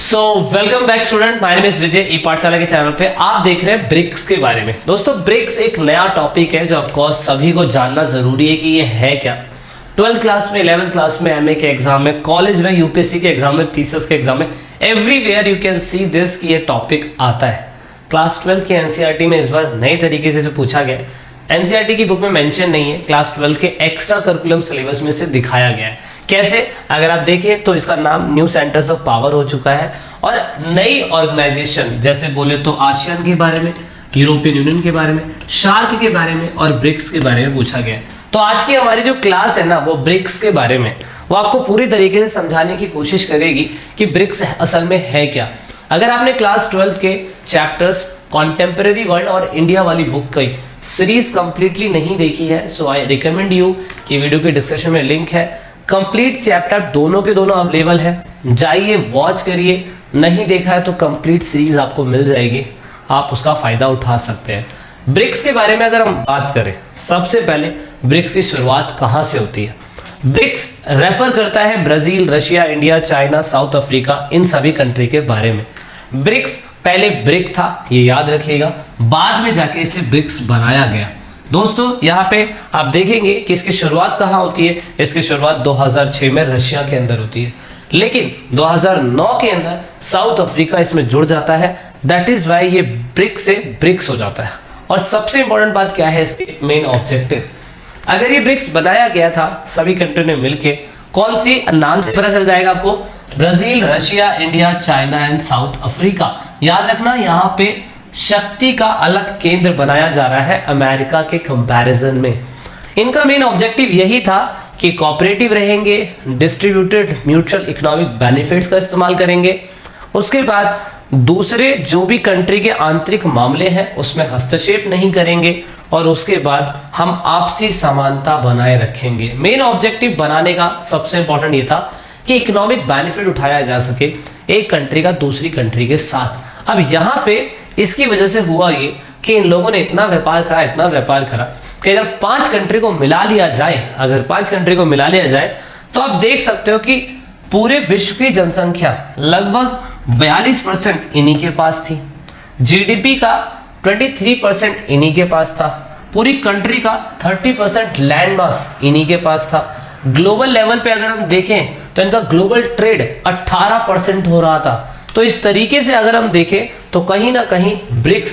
So welcome back student, my name is Vijay. E Pathshala के channel पे आप देख रहे हैं ब्रिक्स के बारे में। दोस्तों ब्रिक्स एक नया टॉपिक है जो ऑफ कोर्स सभी को जानना जरूरी है कि ये है क्या। 12th क्लास में, 11th क्लास में, एमए के एग्जाम में, कॉलेज में, यूपीएससी के एग्जाम में, पीसीएस के एग्जाम में, everywhere you can see this कि ये टॉपिक आता है। क्लास 12 के एनसीईआरटी में इस बार नए तरीके से पूछा गया। एनसीईआरटी की बुक में मेंशन नहीं है, क्लास 12 के एक्स्ट्रा करिकुलम सिलेबस में से दिखाया गया है। कैसे? अगर आप देखें तो इसका नाम न्यू सेंटर्स ऑफ पावर हो चुका है और नई ऑर्गेनाइजेशन जैसे बोले तो आसियान के बारे में, यूरोपियन यूनियन के बारे में, शार्क के बारे में और ब्रिक्स के बारे में पूछा गया है। तो आज की हमारी जो क्लास है ना वो ब्रिक्स के बारे में, वो आपको पूरी तरीके से समझाने की कोशिश करेगी कि ब्रिक्स असल में है क्या। अगर आपने क्लास 12 के चैप्टर्स कॉन्टेम्परेरी वर्ल्ड और इंडिया वाली बुक की सीरीज कंप्लीटली नहीं देखी है, सो आई रिकमेंड यू कि वीडियो के डिस्क्रिप्शन में लिंक है। कंप्लीट चैप्टर दोनों के दोनों अवेलेबल है, जाइए वॉच करिए। नहीं देखा है तो कंप्लीट सीरीज आपको मिल जाएगी, आप उसका फायदा उठा सकते हैं। ब्रिक्स के बारे में अगर हम बात करें, सबसे पहले ब्रिक्स की शुरुआत कहाँ से होती है? ब्रिक्स रेफर करता है Brazil, Russia, India, China, South Africa, इन सभी कंट्री के बारे में। ब्रिक्स पहले ब्रिक था, ये याद रखिएगा, बाद में जाके इसे ब्रिक्स बनाया गया। दोस्तों यहाँ पे आप देखेंगे कि इसकी शुरुआत कहाँ होती है। इसकी शुरुआत 2006 में रशिया के अंदर होती है, लेकिन 2009 के अंदर साउथ अफ्रीका इसमें जुड़ जाता है। दैट इज वाई ये ब्रिक से ब्रिक्स हो जाता है। और सबसे इंपॉर्टेंट बात क्या है इसकी मेन ऑब्जेक्टिव। अगर ये ब्रिक्स बनाया गया था सभी कंट्री ने मिलके, कौन सी नाम से पता चल जाएगा आपको? Brazil, Russia, India, China and south Africa. याद रखना यहाँ पे शक्ति का अलग केंद्र बनाया जा रहा है अमेरिका के कंपैरिजन में। इनका मेन ऑब्जेक्टिव यही था कि कोऑपरेटिव रहेंगे, डिस्ट्रीब्यूटेड म्यूचुअल इकोनॉमिक बेनिफिट्स का इस्तेमाल करेंगे। उसके बाद दूसरे जो भी कंट्री के आंतरिक मामले हैं उसमें हस्तक्षेप नहीं करेंगे और उसके बाद हम आपसी समानता बनाए रखेंगे। मेन ऑब्जेक्टिव बनाने का सबसे इंपॉर्टेंट ये था कि इकोनॉमिक बेनिफिट उठाया जा सके एक कंट्री का दूसरी कंट्री के साथ। अब यहाँ पे इसकी वजह से हुआ ये कि इन लोगों ने इतना व्यापार करा कि अगर 5 कंट्री को मिला लिया जाए, तो आप देख सकते हो कि पूरे विश्व की जनसंख्या लगभग 42% इन्हीं के पास थी। जीडीपी का 23% इन्हीं के पास था। पूरी कंट्री का 30% लैंड मास इन्हीं के पास था। ग्लोबल लेवल पे अगर हम देखें तो इनका ग्लोबल ट्रेड 18% हो रहा था। तो इस तरीके से अगर हम देखें तो कहीं ना कहीं ब्रिक्स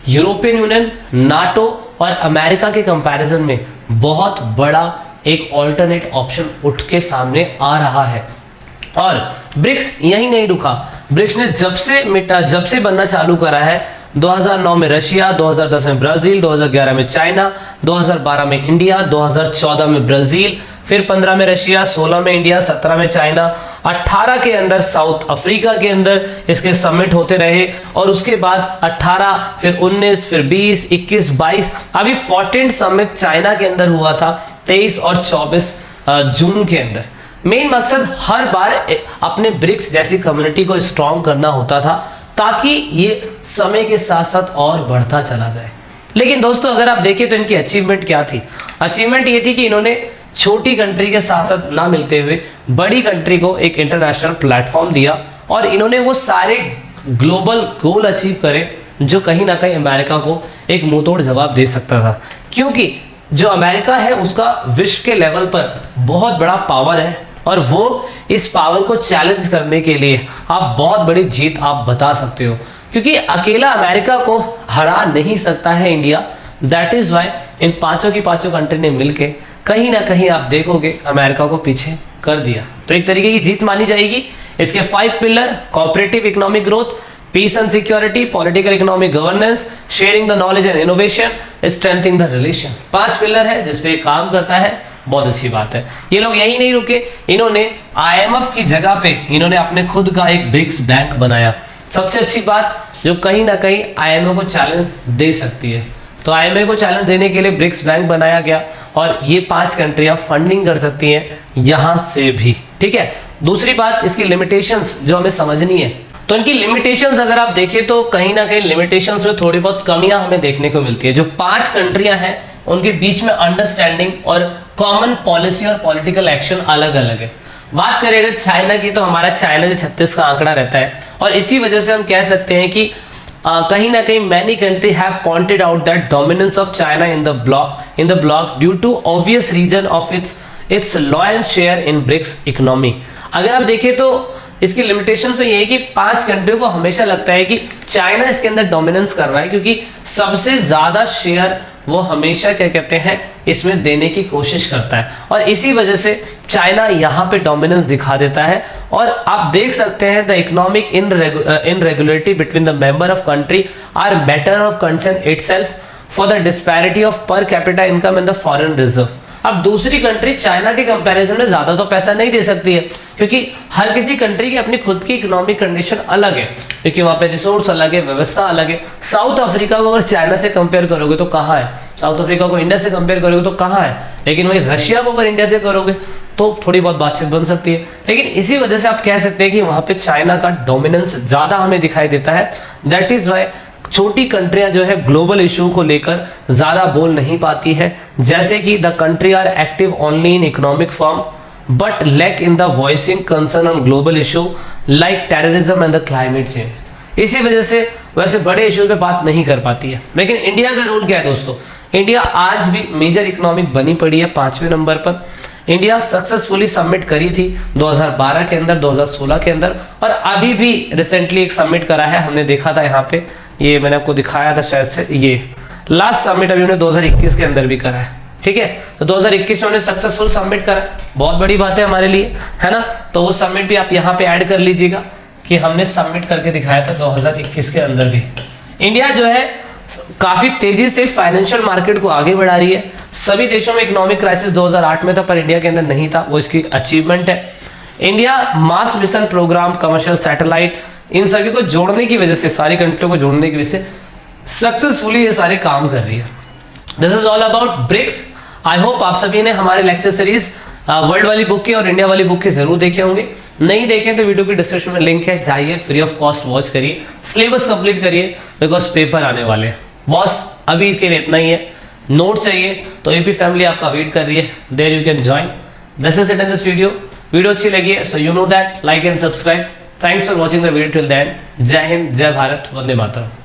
यूरोपियन यूनियन, नाटो और अमेरिका के कंपैरिजन में बहुत बड़ा एक ऑल्टरनेट ऑप्शन उठ के सामने आ रहा है। और ब्रिक्स यही नहीं रुका, ब्रिक्स ने जब से बनना चालू करा है 2009 में रशिया, 2010 में ब्राजील, 2011 में चाइना, 2012 में इंडिया, 2014 में ब्राजील, फिर 15 में रशिया, 16 में इंडिया, 17 में चाइना, 18 के अंदर साउथ अफ्रीका के अंदर इसके समिट होते रहे और उसके बाद 18, फिर 19, फिर 20, 21, 22, अभी 14 समिट चाइना के अंदर हुआ था 23 और 24 जून के अंदर। मेन मकसद हर बार अपने ब्रिक्स जैसी कम्युनिटी को स्ट्रॉन्ग करना होता था ताकि ये समय के साथ साथ और बढ़ता चला जाए। लेकिन दोस्तों अगर आप देखें तो इनकी अचीवमेंट क्या थी? अचीवमेंट ये थी कि इन्होंने छोटी कंट्री के साथ साथ ना मिलते हुए बड़ी कंट्री को एक इंटरनेशनल प्लेटफॉर्म दिया और इन्होंने वो सारे ग्लोबल गोल अचीव करे जो कहीं ना कहीं अमेरिका को एक मुंहतोड़ जवाब दे सकता था। क्योंकि जो अमेरिका है उसका विश्व के लेवल पर बहुत बड़ा पावर है और वो इस पावर को चैलेंज करने के लिए आप बहुत बड़ी जीत आप बता सकते हो, क्योंकि अकेला अमेरिका को हरा नहीं सकता है इंडिया। दैट इज वाई इन पांचों कंट्री ने मिलके कहीं ना कहीं आप देखोगे अमेरिका को पीछे कर दिया। तो एक तरीके की जीत मानी जाएगी। इसके 5 pillar: cooperative economic growth, peace and security, political economic governance, sharing the knowledge and innovation, strengthening the relation. 5 pillar है जिसपे काम करता है। बहुत अच्छी बात है। ये लोग यही नहीं रुके, इन्होंने IMF की जगह पे इन्होंने अपने खुद का एक ब्रिक्स बैंक बनाया। सबसे अच्छी बात जो कहीं ना कहीं IMF को चैलेंज दे सकती है, तो IMF को चैलेंज देने के लिए ब्रिक्स बैंक बनाया गया और ये 5 कंट्रियां फंडिंग कर सकती हैं यहां से भी। ठीक है। दूसरी बात इसकी लिमिटेशंस जो हमें समझनी है, तो इनकी लिमिटेशंस अगर आप देखें तो कहीं ना कहीं लिमिटेशंस में थोड़ी बहुत कमियां हमें देखने को मिलती है। जो 5 कंट्रियां हैं उनके बीच में अंडरस्टैंडिंग और कॉमन पॉलिसी और पॉलिटिकल एक्शन अलग अलग है। बात करें अगर चाइना की, तो हमारा चाइना से 36 का आंकड़ा रहता है, और इसी वजह से हम कह सकते हैं कि कहीं ना कहीं many country have pointed out that dominance of China in the block due to obvious reason of its loyal share in BRICS economy. अगर आप देखें तो इसकी लिमिटेशन तो ये है कि 5 कंट्रियों को हमेशा लगता है कि चाइना इसके अंदर डोमिनेंस कर रहा है, क्योंकि सबसे ज्यादा शेयर वो हमेशा क्या कहते हैं इसमें देने की कोशिश करता है, और इसी वजह से चाइना यहाँ पे डोमिनेंस दिखा देता है। और आप देख सकते हैं the economic irregularity between the member of country are matter of concern itself for the disparity of per capita income and the foreign reserve. अब दूसरी कंट्री चाइना के कंपैरिजन में ज्यादा तो पैसा नहीं दे सकती है, क्योंकि हर किसी कंट्री की अपनी खुद की इकोनॉमिक कंडीशन अलग है, क्योंकि वहां पे रिसोर्स अलग है, व्यवस्था अलग है। साउथ अफ्रीका को अगर चाइना से कंपेयर करोगे तो कहाँ है, साउथ अफ्रीका को इंडिया से कंपेयर करोगे तो कहाँ है, लेकिन वही रशिया को अगर इंडिया से करोगे तो थोड़ी बहुत बातचीत बन सकती है। लेकिन इसी वजह से आप कह सकते हैं कि वहां पे चाइना का डोमिनेंस ज्यादा हमें दिखाई देता है। दैट इज वाई छोटी कंट्रियां जो है ग्लोबल इशू को लेकर ज्यादा बोल नहीं पाती है, जैसे कि the country are active only in economic form but lack in the voicing concern on global issue like terrorism and the climate change. इसी वजह से वैसे बड़े इशू पे बात नहीं कर पाती है। लेकिन इंडिया का रोल क्या है दोस्तों, इंडिया आज भी मेजर इकोनॉमिक बनी पड़ी है 5वें नंबर पर। इंडिया सक्सेसफुली सबमिट करी थी 2012 के अंदर, 2016 के अंदर, और अभी भी रिसेंटली एक सबमिट करा है। हमने देखा था यहाँ पे, ये मैंने आपको दिखाया था शायद से, ये लास्ट सबमिट अभी हमने 2021 के अंदर भी करा है। ठीक है, तो 2021 में हमने सक्सेसफुल सबमिट करा, बहुत बड़ी बात है हमारे लिए, है ना। तो वो सबमिट भी आप यहाँ पे ऐड कर लीजिएगा कि हमने सबमिट करके दिखाया था 2021 के अंदर भी। इंडिया जो है काफी तेजी से फाइनेंशियल मार्केट को आगे बढ़ा रही है। सभी देशों में इकोनॉमिक क्राइसिस 2008 में था, पर इंडिया के अंदर नहीं था, वो इसकी अचीवमेंट है। इंडिया मास मिशन प्रोग्राम, कमर्शियल सैटेलाइट, इन सभी को जोड़ने की वजह से, सारी कंट्रियों को जोड़ने की वजह से सक्सेसफुली ये सारे काम कर रही है। This is all about BRICS. I hope आप सभी ने हमारे लेक्चर सीरीज वर्ल्ड वाली बुक के और इंडिया वाली बुक के जरूर देखे होंगे। नहीं देखें तो वीडियो की डिस्क्रिप्शन में लिंक है, जाइए फ्री ऑफ कॉस्ट वॉच करिए, सिलेबस कंप्लीट करिए, बिकॉज पेपर आने वाले हैं। बॉस अभी के लिए इतना ही है। नोट चाहिए तो एपी फैमिली आपका वेट कर रही है, there you can join. This is it in this video अच्छी लगी है so you know that, like and subscribe. Thanks for watching the video till the end. जय हिंद, जय भारत, वंदे मातरम।